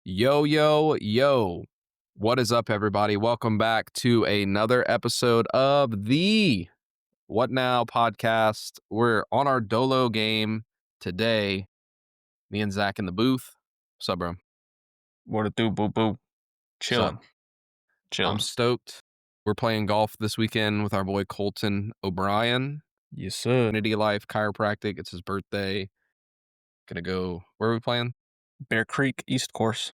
Yo, yo, yo. What is up, everybody? Welcome back to another episode of the What Now podcast. We're on our Dolo game today. Me and Zach in the booth. What's up, bro? What it do, boo boo? What's up? Chilling. I'm stoked. We're playing golf this weekend with our boy Colton O'Brien. Yes, sir. Unity Life Chiropractic. It's his birthday. Gonna go. Where are we playing? Bear Creek East Course.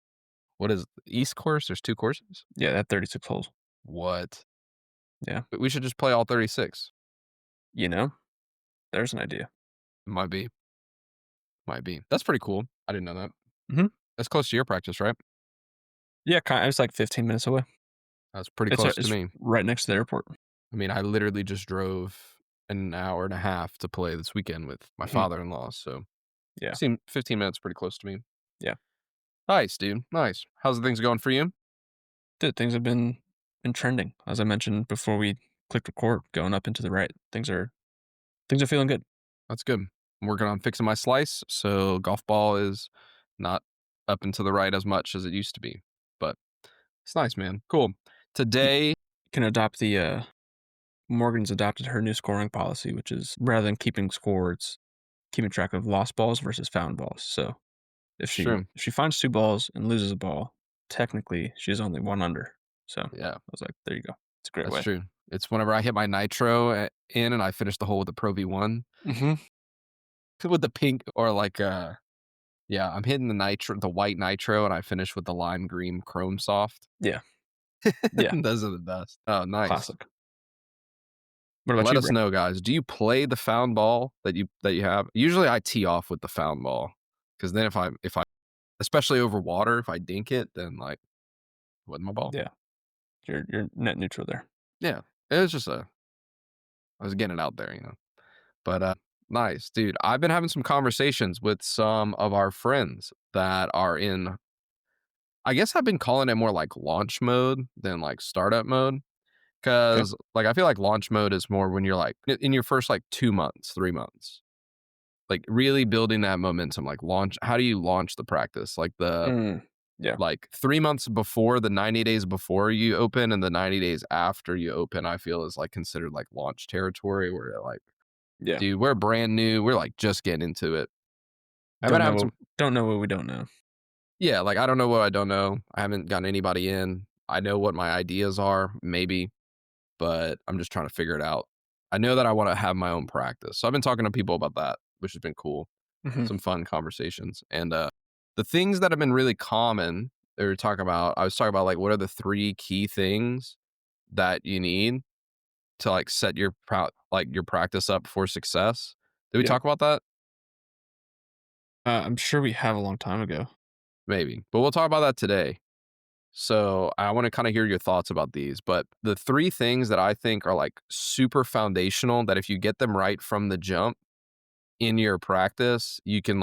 What is it? East course? There's two courses? Yeah, that 36 holes. What? Yeah. We should just play all 36. You know, there's an idea. Might be. That's pretty cool. I didn't know that. Mhm. That's close to your practice, right? Yeah, it's like 15 minutes away. That's pretty It's, close to it's me. right next to the airport. I mean, I literally just drove an hour and a half to play this weekend with my Mhm. father-in-law. So Yeah. 15 minutes pretty close to me. Yeah. Nice, dude. Nice. How's things going for you? Dude, things have been trending. As I mentioned before we clicked record, going up into the right. Things are feeling good. That's good. I'm working on fixing my slice, so golf ball is not up and to the right as much as it used to be. But it's nice, man. Cool. Today, Can adopt the Morgan's adopted her new scoring policy, which is rather than keeping score, it's keeping track of lost balls versus found balls. So if sure. she finds two balls and loses a ball, technically she's only one under. So Yeah, I was like, there you go. It's a great that's way. true. It's whenever I hit my nitro in and I finish the hole with the Pro V1 Mm-hmm. with the pink or yeah, I'm hitting the white nitro, and I finish with the lime green chrome soft. Yeah. Yeah. Those are the best. Oh, nice. Classic. What about Let you, us bro? know, guys. Do you play the found ball that you have? Usually, I tee off with the found ball because then if I especially over water, if I dink it, then like wasn't my ball. Yeah. You're net neutral there. Yeah, it was just I was getting it out there, But nice, dude. I've been having some conversations with some of our friends that are in. I guess I've been calling it more like launch mode than like startup mode. Okay. Cause like I feel like launch mode is more when you're like in your first like 2 months, 3 months, like really building that momentum. Like launch, how do you launch the practice? Like Yeah. like 3 months before, the 90 days before you open and the 90 days after you open, I feel is like considered like launch territory where you're like, Yeah. dude, we're brand new. We're like just getting into it. I've been Don't know having what some, we don't know. yeah, like I don't know what I don't know. I haven't gotten anybody in. I know what my ideas are, maybe, but I'm just trying to figure it out. I know that I want to have my own practice. So I've been talking to people about that, which has been cool. Mm-hmm. Some fun conversations. And the things that have been really common, they were talking about, I was talking about like what are the 3 key things that you need to like set your your practice up for success. Did we Yeah. talk about that? I'm sure we have a long time ago. Maybe. But we'll talk about that today. So I want to kind of hear your thoughts about these. But the 3 things that I think are like super foundational that if you get them right from the jump in your practice, you can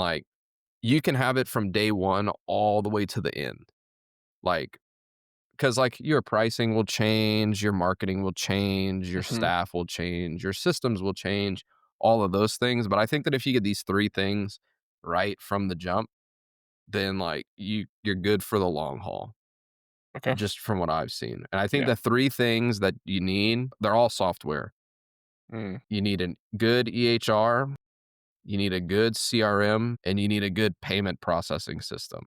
have it from day 1 all the way to the end. Like, because like your pricing will change, your marketing will change, your Mm-hmm. staff will change, your systems will change, all of those things. But I think that if you get these 3 things right from the jump, then like you're good for the long haul. Okay. Just from what I've seen. And I think Yeah. the 3 things that you need, they're all software. Mm. You need a good EHR, you need a good CRM, and you need a good payment processing system.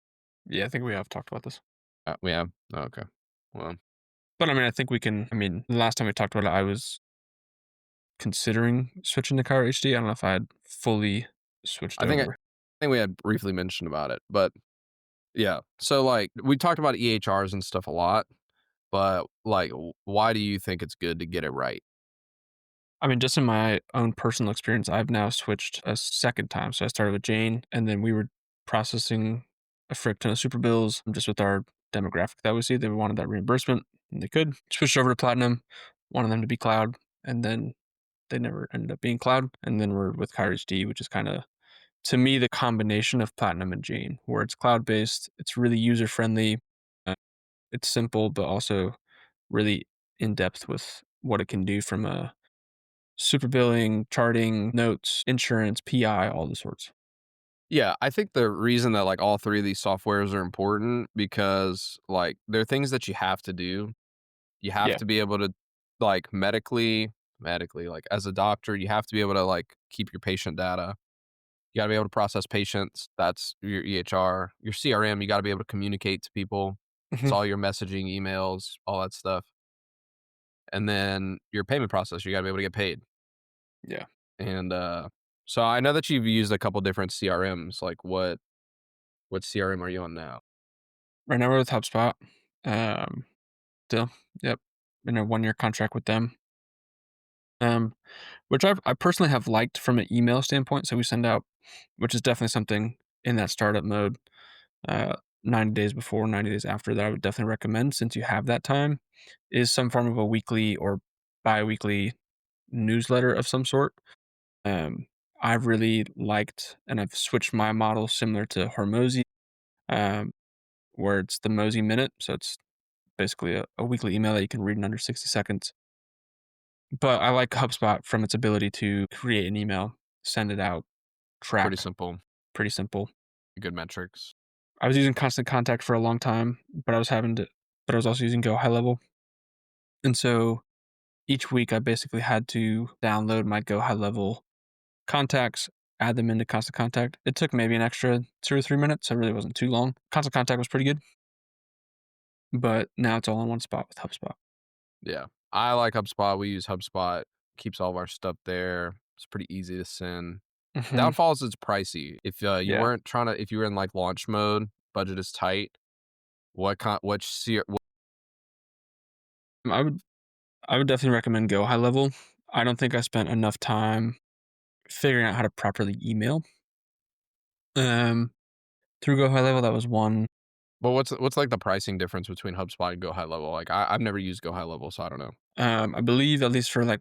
Yeah, I think we have talked about this. We have? Oh, okay. Well, But I mean, I think we can. I mean, the last time we talked about it, I was considering switching to Chiro HD. I don't know if I had fully switched I think over. we had briefly mentioned about it, but yeah. So like we talked about EHRs and stuff a lot, but like why do you think it's good to get it right? I mean, just in my own personal experience, I've now switched a second time. So I started with Jane, and then we were processing a frick ton of super bills just with our demographic that we see. They wanted that reimbursement, and they could. Switched over to Platinum, wanted them to be cloud, and then they never ended up being cloud. And then we're with Chiro HD, which is kind of, to me, the combination of Platinum and Jane, where it's cloud based, it's really user friendly, it's simple, but also really in depth with what it can do from a super billing, charting, notes, insurance, PI, all the sorts. Yeah, I think the reason that, like, all 3 of these softwares are important because, like, they're things that you have to do. You have Yeah. to be able to, like, medically, like, as a doctor, you have to be able to, like, keep your patient data. You gotta be able to process patients. That's your EHR. Your CRM, you gotta be able to communicate to people. It's Mhm. all your messaging, emails, all that stuff. And then your payment process, you gotta be able to get paid. Yeah. And, so I know that you've used a couple different CRMs, like, what CRM are you on now? Right now we're with HubSpot. Um, Still, yep, in a 1-year contract with them. Which I personally have liked from an email standpoint. So we send out, which is definitely something in that startup mode, uh, 90 days before, 90 days after that I would definitely recommend since you have that time, is some form of a weekly or bi-weekly newsletter of some sort. Um, I've really liked and I've switched my model similar to Hormozy, um, where it's the Mosey Minute. So it's basically a weekly email that you can read in under 60 seconds. But I like HubSpot from its ability to create an email, send it out, Pretty track, simple, pretty simple. good metrics. I was using Constant Contact for a long time, but I was also using Go High Level. And so each week I basically had to download my Go High Level contacts, add them into Constant Contact. It took maybe an extra 2 or 3 minutes. So it really wasn't too long. Constant Contact was pretty good, but now it's all in one spot with HubSpot. Yeah. I like HubSpot. We use HubSpot. Keeps all of our stuff there. It's pretty easy to send. Hmm. Downfall is it's pricey. If, you Yeah. weren't trying to if you were in, like, launch mode, budget is tight, what kind which C I would I would definitely recommend Go High Level. I don't think I spent enough time figuring out how to properly email. Um, Through Go High Level, that was one. But what's, like, the pricing difference between HubSpot and Go High Level? Like, I've never used Go High Level, so I don't know. I believe at least for like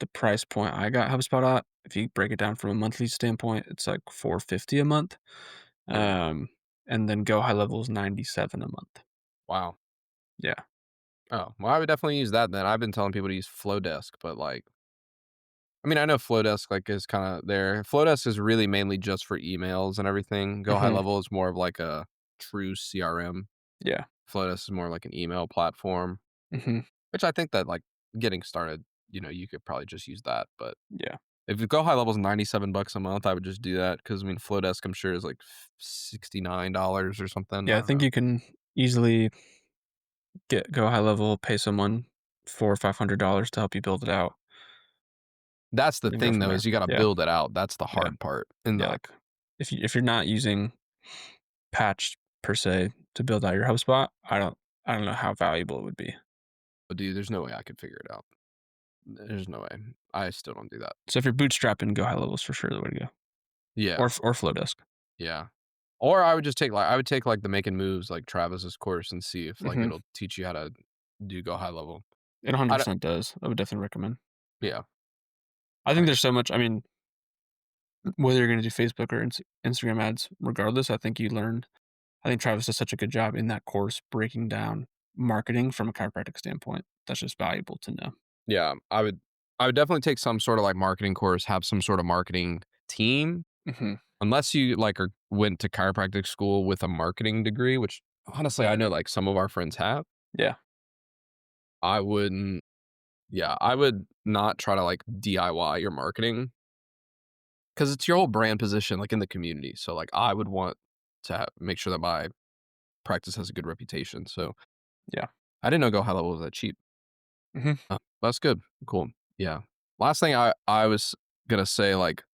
the price point I got HubSpot at, if you break it down from a monthly standpoint, it's like 450 a month. Yeah. Um, and then Go High Level is 97 a month. Wow. Yeah. Oh, well, I would definitely use that then. I've been telling people to use Flowdesk, but, like, I mean, I know Flowdesk, like, is kinda there. Flowdesk is really mainly just for emails and everything. Go High Hmm. Level is more of, like, a true CRM. Yeah. Flowdesk is more like an email platform, Hmm. which I think that, like, getting started, you could probably just use that, but Yeah. if you Go High Level is $97 a month, I would just do that because I mean, Flowdesk, I'm sure, is, like, $69 or something. I Yeah. I don't think know. you can easily get Go High Level, pay someone $400 or $500 to help you build it out That's the and go thing, from though, there. is you gotta Yeah. build it out. That's the Yeah. hard part, and, Yeah. like, Like if you're not using Patch per se to build out your HubSpot, I don't know how valuable it would be. dude, there's no way I could figure it out. There's no way. I still don't do that. So if you're bootstrapping, Go High Level is for sure the way to go, Yeah, or Flowdesk. yeah. Or I would just take, like I would take, like, the Making Moves, like, Travis's course and see if, like, Mhm. it'll teach you how to do Go High Level. It I don't 100% does. I would definitely recommend. yeah, I think I there's so much. I mean, whether you're going to do Facebook or Instagram ads, regardless, I think you learn. I think Travis does such a good job in that course breaking down marketing from a chiropractic standpoint. That's just valuable to know. yeah, I would definitely take some sort of, like, marketing course, have some sort of marketing team, Hmm. unless you, like, went to chiropractic school with a marketing degree, which, honestly, I know, like, some of our friends have. Yeah. I wouldn't yeah, I would not try to, like, DIY your marketing because it's your whole brand position, like, in the community, so, like, I would want to make sure that my practice has a good reputation, so Yeah. I didn't know Go High Level was that cheap. Hmm. That's good, cool, yeah. Last thing I was gonna say, like,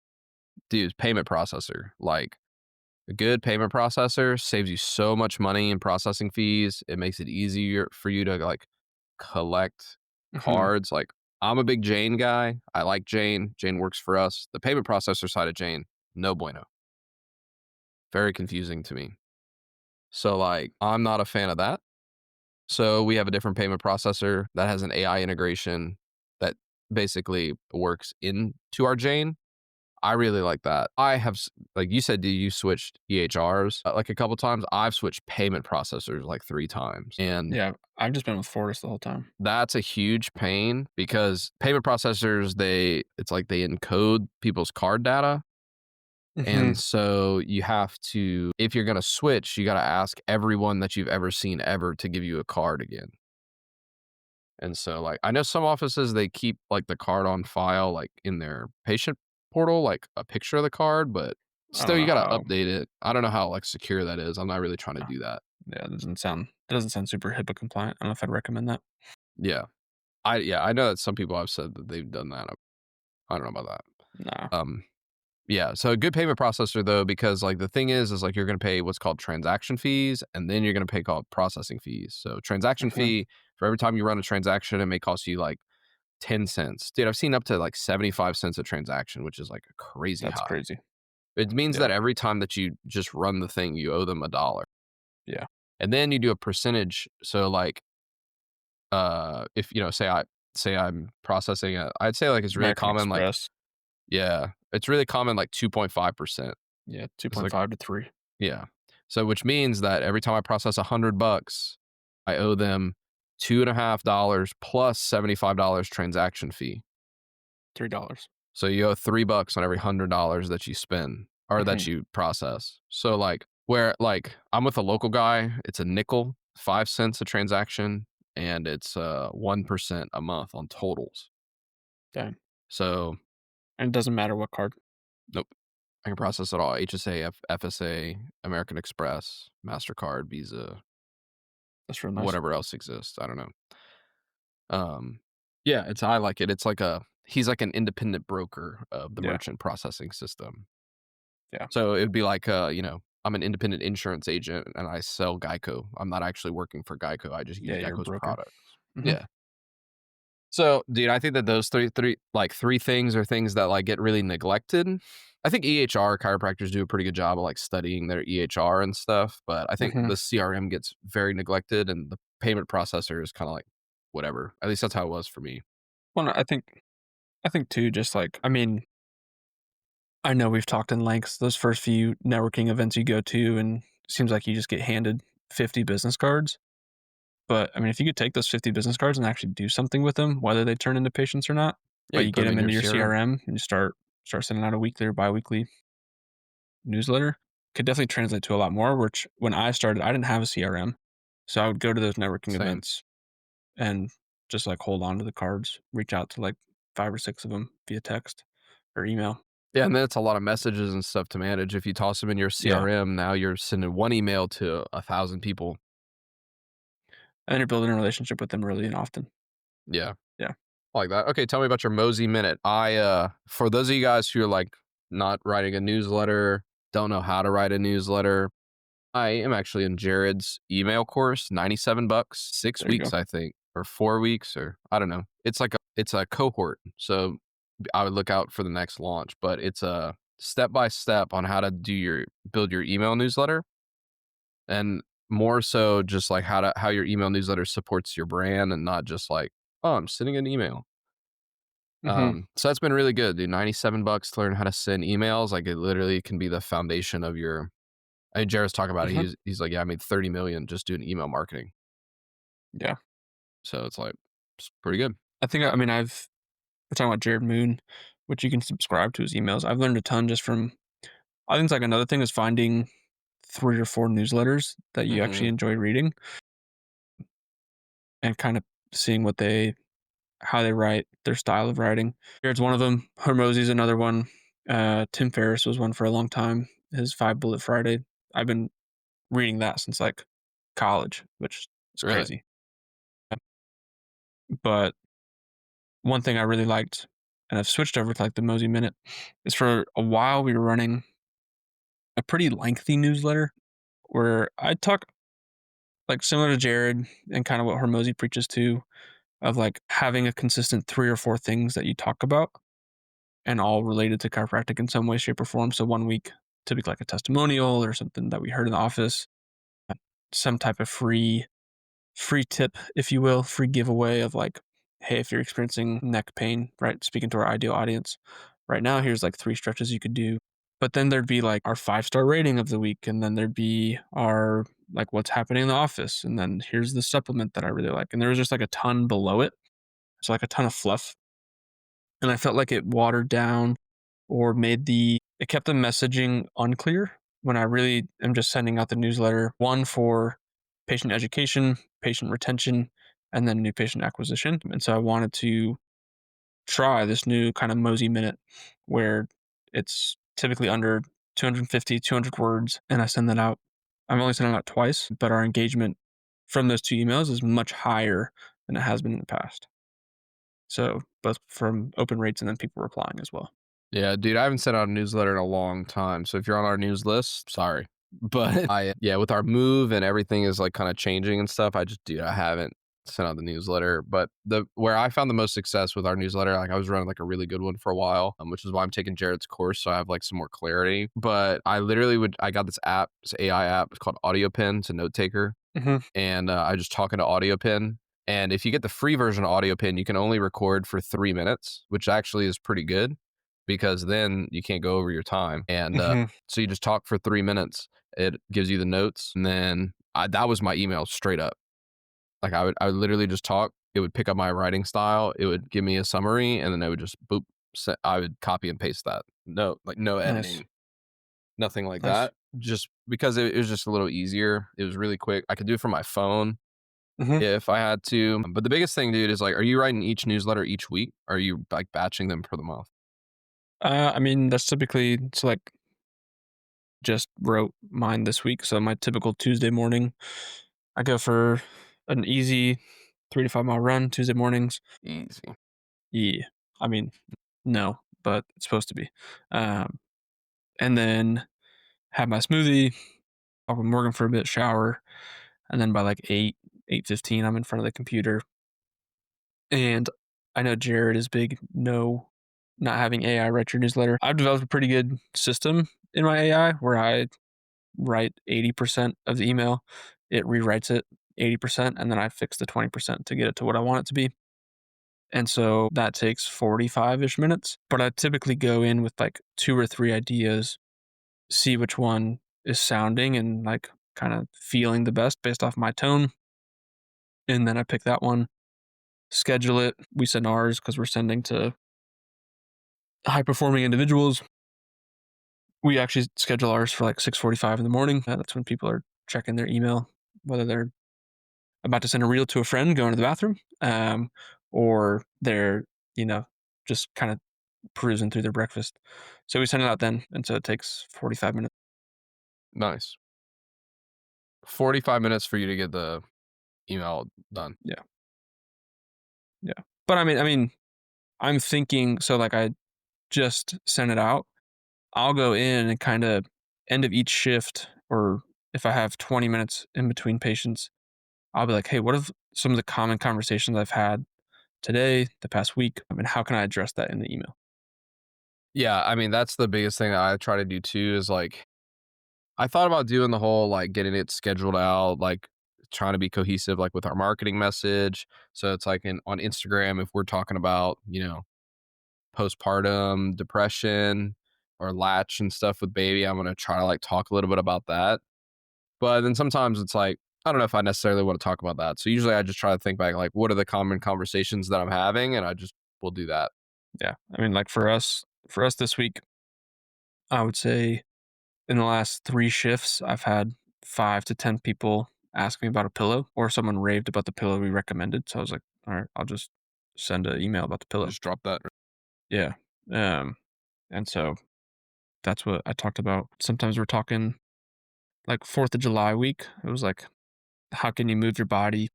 dude, payment processor, like, a good payment processor saves you so much money in processing fees, it makes it easier for you to, like, collect Hmm. cards, like, I'm a big Jane guy, I like Jane, Jane works for us. The payment processor side of Jane, no bueno. Very confusing to me. So, like, I'm not a fan of that. So, we have a different payment processor that has an AI integration that basically works into our Jane. I really like that. I have like you said, you switched EHRs, like, a couple times. I've switched payment processors, like, 3 times, and Yeah. I've just been with Fortis the whole time. that's a huge pain because payment processors, it's like they encode people's card data, And Mhm. so you have to, if you're going to switch, you got to ask everyone that you've ever seen ever to give you a card again. And so, like, I know some offices, they keep, like, the card on file, like, in their patient portal, like, a picture of the card, but I still, don't you know gotta how. update it. I don't know how, like, secure that is. I'm not really trying to No. do that. Yeah, that doesn't sound super HIPAA compliant. I don't know if I'd recommend that. Yeah. I know that some people have said that they've done that. I don't know about No. that. Yeah, so a good payment processor, though, because, like, the thing is, like, you're gonna pay what's called transaction fees, and then you're gonna pay called processing fees. So, transaction Mhm. fee, for every time you run a transaction, it may cost you, like, 10 cents. Dude, I've seen up to, like, 75 cents a transaction, which is, like, crazy That's high. crazy. It means Yeah. that every time that you just run the thing, you owe them a dollar. Yeah. And then you do a percentage. So, like, if, say I'm processing I'd say, like, it's really American common, like, Express. yeah, it's really common, like, 2.5%. Yeah, It's like 2.5 to 3. yeah. So, which means that every time I process $100, I owe them $2.50 plus $75 transaction fee. $3. So you owe $3 on every $100 that you spend or that Mhm. you process. So, like, where, like, I'm with a local guy, it's a nickel, 5 cents a transaction, and it's 1% a month on totals. Dang. So And it doesn't matter what card. nope, I can process it all. HSA, FSA, American Express, MasterCard, Visa, That's real nice. whatever else exists. I don't know. Um, yeah, I like it. It's like he's like an independent broker of the Yeah. merchant processing system. Yeah. So it'd be like, I'm an independent insurance agent and I sell Geico. I'm not actually working for Geico. I just use Yeah, you're a Geico's broker. products. Mhm. Yeah. So, dude, I think that those three things are things that, like, get really neglected. I think EHR chiropractors do a pretty good job of, like, studying their EHR and stuff, but I think Mhm. the CRM gets very neglected and the payment processor is kind of like whatever. At least that's how it was for me. Well, no, I think too, just like I mean, I know we've talked in lengths those first few networking events you go to, and it seems like you just get handed 50 business cards. But I mean, if you could take those 50 business cards and actually do something with them, whether they turn into patients or not, Yeah, but you you put get them them in your into your CRM. CRM and you start sending out a weekly or biweekly newsletter, could definitely translate to a lot more. Which when I started, I didn't have a CRM, so I would go to those networking Same. events and just like hold on to the cards, reach out to like 5 or 6 of them via text or email. Yeah, and then it's a lot of messages and stuff to manage. If you toss them in your Yeah, CRM, now you're sending one email to 1,000 people. and then you're building a relationship with them early and often. Yeah, Yeah. I like that. Okay, tell me about your Mosey Minute. For those of you guys who are, like, not writing a newsletter, don't know how to write a newsletter, I am actually in Jared's email course, 97 bucks, 6 There you weeks, go. I think, or 4 weeks, or I don't know. It's a cohort, so I would look out for the next launch, but it's a step by step on how to build your email newsletter, and more so just like how your email newsletter supports your brand and not just like, "Oh, I'm sending an email." Hmm. So that's been really good, dude. 97 bucks to learn how to send emails. Like, it literally can be the foundation of your. I mean, Jared's talking about it. Hmm. He's like, yeah, I made 30 million just doing email marketing. Yeah. So it's like, it's pretty good. I think, I mean, we're talking about Jared Moon, which you can subscribe to his emails. I've learned a ton just from, I think it's like another thing is finding 3 or 4 newsletters that you Hmm. actually enjoy reading and kind of seeing how they write, their style of writing. Jared's one of them. Hormozy's another one. Tim Ferriss was one for a long time. His 5 Bullet Friday. I've been reading that since like college, which is Really? crazy. But one thing I really liked, and I've switched over to like the Mosey Minute, is for a while we were running a pretty lengthy newsletter where I talk like similar to Jared and kind of what Hormozy preaches to, of like having a consistent 3 or 4 things that you talk about and all related to chiropractic in some way, shape, or form. So one week, typically like a testimonial or something that we heard in the office, some type of free tip, if you will, free giveaway of like, hey, if you're experiencing neck pain, right? Speaking to our ideal audience right now, here's like 3 stretches you could do. But then there'd be like our 5-star rating of the week. And then there'd be our like what's happening in the office. And then here's the supplement that I really like. And there was just like a ton below it. So like a ton of fluff. And I felt like it watered down. or it kept the messaging unclear when I really am just sending out the newsletter, one for patient education, patient retention, and then new patient acquisition. And so I wanted to try this new kind of Mosey Minute where it's typically under 250, 200 words, and I send that out. I'm only sending it out twice, but our engagement from those two emails is much higher than it has been in the past. So both from open rates and then people replying as well. Yeah, dude, I haven't sent out a newsletter in a long time. So if you're on our news list, sorry. But yeah, with our move and everything is like kind of changing and stuff, I haven't sent out the newsletter. But where I found the most success with our newsletter, like I was running like a really good one for a while, which is why I'm taking Jared's course. So I have like some more clarity. But I got this app, this AI app, it's called Audio Pen. It's a note taker. Hmm. And I just talk into Audio Pen. And if you get the free version of Audio Pen, you can only record for 3 minutes, which actually is pretty good because then you can't go over your time. And Hmm. so you just talk for 3 minutes. It gives you the notes, and then that was my email straight up. Like I would literally just talk. It would pick up my writing style. It would give me a summary, and then I would just boop. I would copy and paste that. No, like no Nice. editing, nothing like Nice. that. Just because it was just a little easier. It was really quick. I could do it from my phone Hmm. if I had to. But the biggest thing, dude, is like, are you writing each newsletter each week? Or are you like batching them for the month? I mean, that's typically, so like just wrote mine this week. So my typical Tuesday morning, I go for an easy 3 to 5 mile run Tuesday mornings. Easy. Yeah. I mean, no, but it's supposed to be. Um, and then have my smoothie, talk with Morgan for a bit, shower, and then by like 8:15, I'm in front of the computer. And I know Jared is big no not having AI write your newsletter. I've developed a pretty good system in my AI where I write 80% of the email, it rewrites it 80%, and then I fix the 20% to get it to what I want it to be. And so that takes 45-ish minutes. But I typically go in with like two or three ideas, see which one is sounding and like kind of feeling the best based off my tone. And then I pick that one, schedule it. We send ours because we're sending to high performing individuals. We actually schedule ours for like 6:45 in the morning. That's when people are checking their email, whether they're about to send a reel to a friend going to the bathroom, or they're, you know, just kind of perusing through their breakfast. So we send it out then. And so it takes 45 minutes. Nice. 45 minutes for you to get the email done. Yeah. Yeah. But I'm thinking, so like I just sent it out. I'll go in and kind of end of each shift, or if I have 20 minutes in between patients, I'll be like, hey, what are some of the common conversations I've had today, the past week? I mean, how can I address that in the email? Yeah, I mean, that's the biggest thing that I try to do too is like I thought about doing the whole like getting it scheduled out, like trying to be cohesive like with our marketing message. So it's like on Instagram if we're talking about, postpartum depression or latch and stuff with baby, I'm going to try to like talk a little bit about that. But then sometimes it's like I don't know if I necessarily want to talk about that. So usually I just try to think back like what are the common conversations that I'm having and I just will do that. Yeah. I mean, like for us this week, I would say in the last three shifts, I've had 5 to 10 people ask me about a pillow, or someone raved about the pillow we recommended. So I was like, all right, I'll just send an email about the pillow. Just drop that. Yeah. Um, and so that's what I talked about. Sometimes we're talking like 4th of July week. It was like, how can you move your body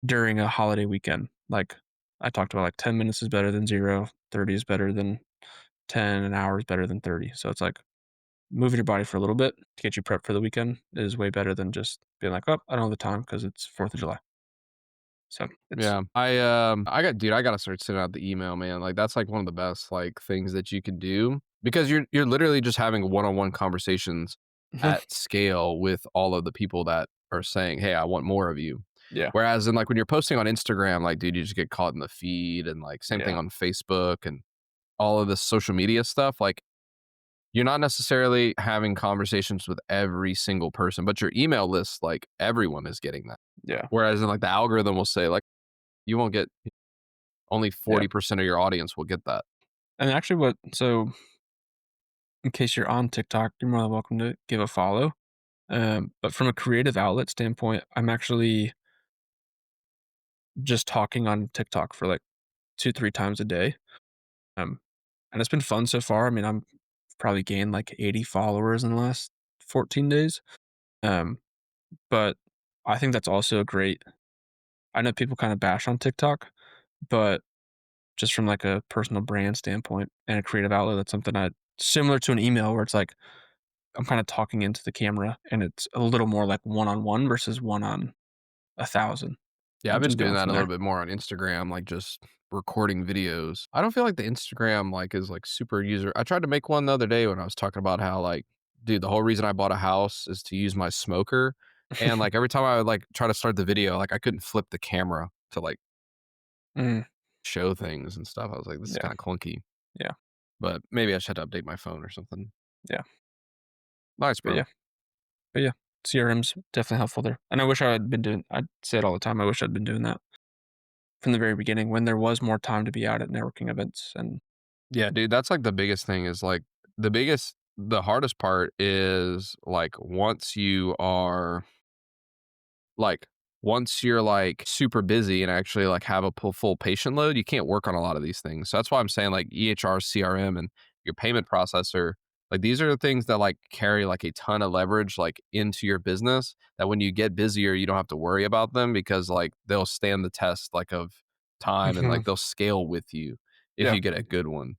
during a holiday weekend? Like I talked about like 10 minutes is better than zero, 30 is better than 10, an hour is better than 30. So it's like moving your body for a little bit to get you prepped for the weekend is way better than just being like, oh, I don't have the time because it's 4th of July. So it's, Yeah. I gotta start sending out the email, man. Like that's like one of the best like things that you can do because you're literally just having one-on-one conversations mhm, at scale with all of the people that are saying, "Hey, I want more of you." yeah, Whereas in like when you're posting on Instagram, like dude, you just get caught in the feed and like same thing yeah, on Facebook and all of this social media stuff. Like you're not necessarily having conversations with every single person, but your email list, like everyone is getting that. yeah, Whereas in like the algorithm will say like you won't get only yeah. 40% of your audience will get that. And actually, in case you're on TikTok, you're more than welcome to give a follow. But from a creative outlet standpoint, I'm actually just talking on TikTok for like 2, 3 times a day. Um, and it's been fun so far. I mean, I'm probably gained like 80 followers in the last 14 days. Um, but I think that's also a great. I know people kind of bash on TikTok, but just from like a personal brand standpoint and a creative outlet, that's something I similar to an email where it's like I'm kind of talking into the camera and it's a little more like one on one versus one on 1,000 Yeah, I've and been just doing going that from a little there. bit more on Instagram, like just recording videos. I don't feel like the Instagram like is like super user. I tried to make one the other day when I was talking about how like, dude, the whole reason I bought a house is to use my smoker. And like every time I would like try to start the video, like I couldn't flip the camera to like Mm, show things and stuff. I was like, this is yeah, kind of clunky, yeah, but maybe I should update my phone or something. yeah. Nice, But bro. yeah, but yeah, CRM's definitely helpful there. And I wish I had been doing. I say it all the time. I wish I'd been doing that from the very beginning when there was more time to be out at networking events. And Yeah, dude, that's like the biggest thing is like the hardest part is like like, once you're, like, super busy and actually, like, have a full patient load, you can't work on a lot of these things. So that's why I'm saying, like, EHR, CRM, and your payment processor, like, these are the things that, like, carry, like, a ton of leverage, like, into your business that when you get busier, you don't have to worry about them because, like, they'll stand the test, like, of time and, Mhm. like, they'll scale with you if Yeah, you get a good one.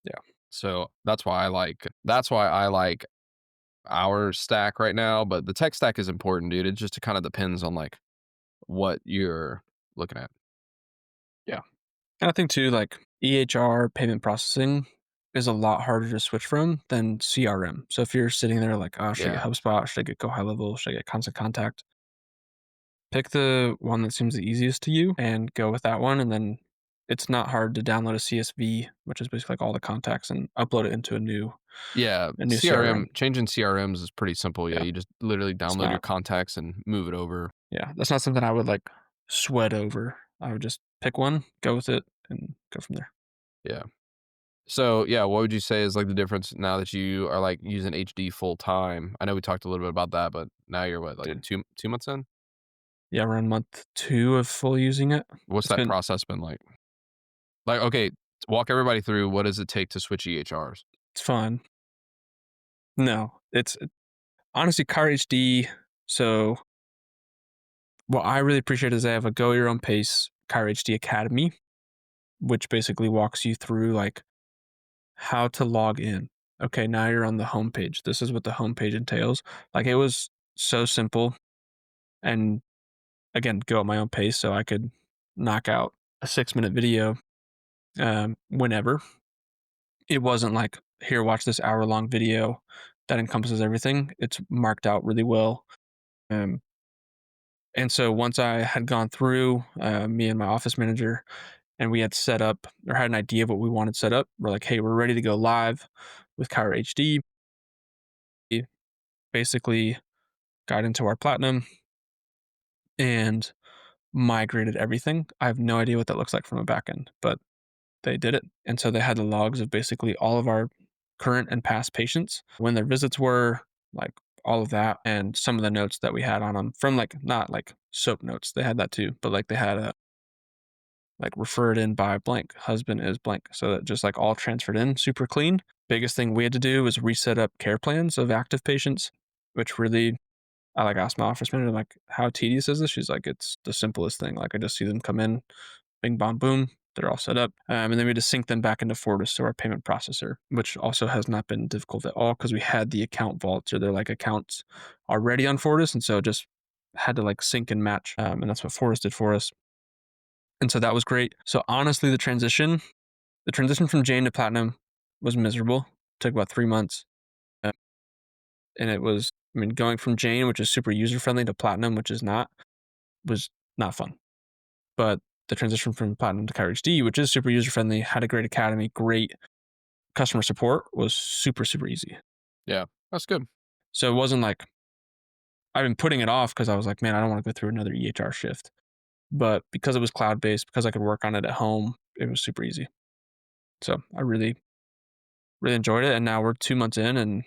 yeah, So that's why I like our stack right now, but the tech stack is important, dude. It just kind of depends on, like, what you're looking at. yeah. And I think too, like EHR payment processing is a lot harder to switch from than CRM. So if you're sitting there like, oh, should I get Yeah. HubSpot? Should I get Go High Level? Should I get Constant Contact? Pick the one that seems the easiest to you and go with that one. And then it's not hard to download a CSV, which is basically like all the contacts, and upload it into Yeah, a new CRM CRM. changing CRMs is pretty simple. Yeah, Yeah, you just literally it's download your not. contacts and move it over. Yeah, that's not something I would like sweat over. I would just pick one, go with it, and go from there. Yeah. So, yeah, what would you say is, like, the difference now that you are, like, using HD full time? I know we talked a little bit about that, but now you're what, like, Dude, 2 months in? yeah, around month 2 of full using it. What's It's that been process been like? Like, okay, walk everybody through what does it take to switch EHRs? it's fun. No, it's honestly Car HD. So what I really appreciate is they have a go your own pace Car HD Academy, which basically walks you through like how to log in. Okay, now you're on the homepage. This is what the homepage entails. Like it was so simple, and again, go at my own pace, so I could knock out a 6-minute video whenever. It wasn't like here, watch this hour-long video that encompasses everything. It's marked out really well. Um, and so once I had gone through, me and my office manager, and we had set up or had an idea of what we wanted set up, we're like, hey, we're ready to go live with Kyra HD. We basically got into our platinum and migrated everything. I have no idea what that looks like from a backend, but they did it. And so they had the logs of basically all of our current and past patients, when their visits were, like all of that, and some of the notes that we had on them from like not like soap notes. They had that too, but like they had a like referred in by blank, husband is blank. So that just like all transferred in super clean. Biggest thing we had to do was reset up care plans of active patients, which really I like asked my office manager, like, how tedious is this? She's like, it's the simplest thing. Like I just see them come in, bing, bong, boom. They're all set up. And then we just sync them back into Fortis, so our payment processor, which also has not been difficult at all because we had the account vaults or they're like accounts already on Fortis. And so it just had to like sync and match. And that's what Fortis did for us. And so that was great. So honestly, the transition from Jane to Platinum was miserable. It took about 3 months. Uh, and it was, I mean, going from Jane, which is super user friendly, to Platinum, which is not, was not fun. But the transition from Platinum to Kyra HD, which is super user friendly, had a great academy, great customer support, was super, super easy. Yeah, that's good. So it wasn't like I've been putting it off because I was like, man, I don't want to go through another EHR shift. But because it was cloud based, because I could work on it at home, it was super easy. So I really really enjoyed it, and now we're 2 months in, and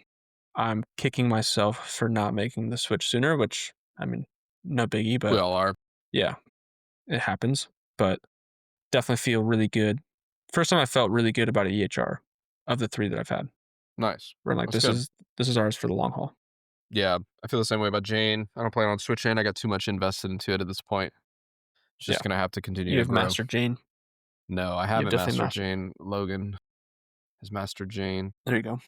I'm kicking myself for not making the switch sooner, which, I mean, no biggie, We but all are. yeah, it happens, but definitely feel really good. First time I felt really good about a EHR of the 3 that I've had, Nice. where I'm like, That's good. this is ours for the long haul." Yeah, I feel the same way about Jane. I don't plan on switching. I got too much invested into it at this point. It's Yeah. just gonna have to continue You to have grow. Master Jane. No, I You've haven't definitely mastered mastered. Jane. Logan has mastered Jane. There you go.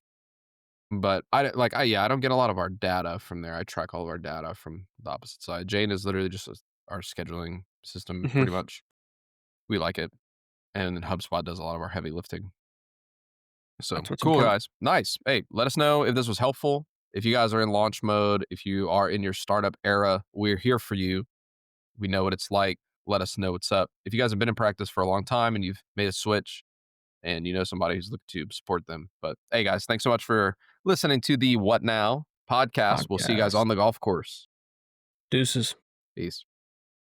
But I don't get a lot of our data from there. I track all of our data from the opposite side. Jane is literally just our scheduling system, Mhm. pretty much. We like it, and then HubSpot does a lot of our heavy lifting. So That's what's cool, important. guys. Nice. Hey, let us know if this was helpful. If you guys are in launch mode, if you are in your startup era, we're here for you. We know what it's like. Let us know what's up. If you guys have been in practice for a long time and you've made a switch, and you know somebody who's looking to support them. But hey, guys, thanks so much for listening to the What Now podcast. We'll see you guys Podcast. on the golf course. Deuces. Peace.